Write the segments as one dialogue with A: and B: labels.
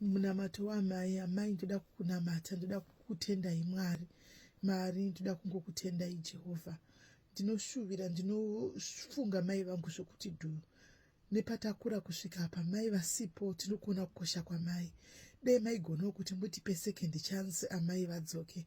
A: Munamato wamai, amai ndoda kukunamata, ndoda kukutendai Mwari ndoda kungokutendai Jehovha. Ndinoshuvira, ndinofunga mai vangu zvokuti dhu. Nepatakura kusvika apa mai vasipo tinokona kukosha kwamai. Dai maigonawo kuti mutipe second chance amai vadzoke.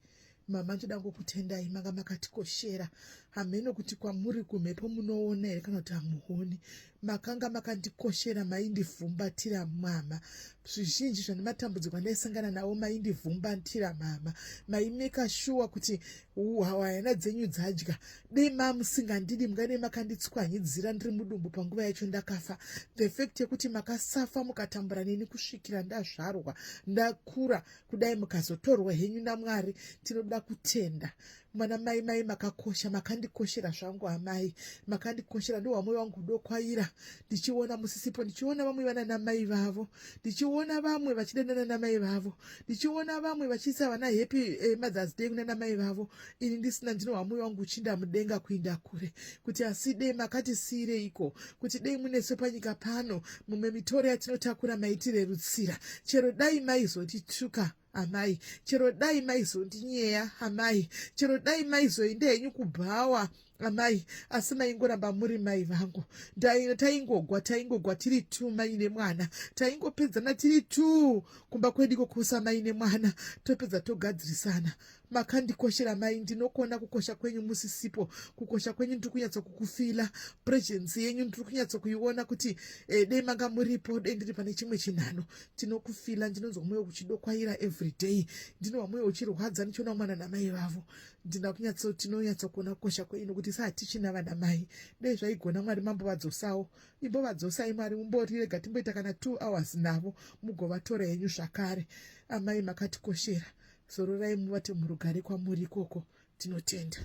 A: Mama ndoda kukutendai manga makatikoshera. Hameno kuti kwamuri kumhepo munoona here kana kuti hamuoni. Makanga makandikoshera maindivhumbatira mama. Zvizhinji zvandamatambudziko andaisangana nawo maindivhumbatira mama. Maimeka sure kuti hwana dzenyu dzadya. Dei musingandidi mungadai makanditswanyidzira ndiri mudumbu panguva yacho ndakafa. The fact yekuti makasafa mukatambura neni kusvikira ndazvarwa ndakura kudai mukazotorwa henyu naMwari, tinoda kutenda. Mwana mai makakosha, makandikoshera zvangu amai, makandikoshera ndo wamwe wangu dokwaira. Ndichiona musisipo, ndichiona vamwe vana namai vavo, ndichiona vamwe vachidendana namai vavo, ndichiona vamwe vachiisa vana happy Mother's Day kuna namai vavo. Ini ndisina, ndino wamwe wangu uchinda mudenga kuinda kure. Kuti asi dei makatisiire iko, kuti dei muneso panyika pano, mumwe mitoro yatinotakura maitire rutsira. Chero dai maizotituka amai, chero dai maizondinyeya amai, chero dai maizoinde henyu kubhawa amai, asi maingoramba muri mai vangu. Taingogwa tiri tu mai nemwana, taingopedzana tiri tu kumba kwediko kusa mai nemwana, topedza togadzirisana. Makandikoshera mai, ndinokona kukosha kwenyu musisipo, kukosha kwenyu ndiri kunyatso kukufila, presence yenyu ndiri kunyatso kuiona kuti dei manga muripo, dei ndiri pane chimwe chinhano. Tinokufila, ndinonzwa mwoyo uchidokwaira every day, ndinonzwa mwoyo uchirwadza ndichiona mwana namai vavo. Tinonyatso kuona kukosha kwenyu kuti tichina vana mai. Dei zvaigona Mwari mambovadzosawo, imbovadzosai Mwari, mumborirega timboita kana 2 hours navo, mugovatora henyu zvakare. Amai makatikoshera. Zororai muvate murugare kwamuri ikoko. Tinotenda.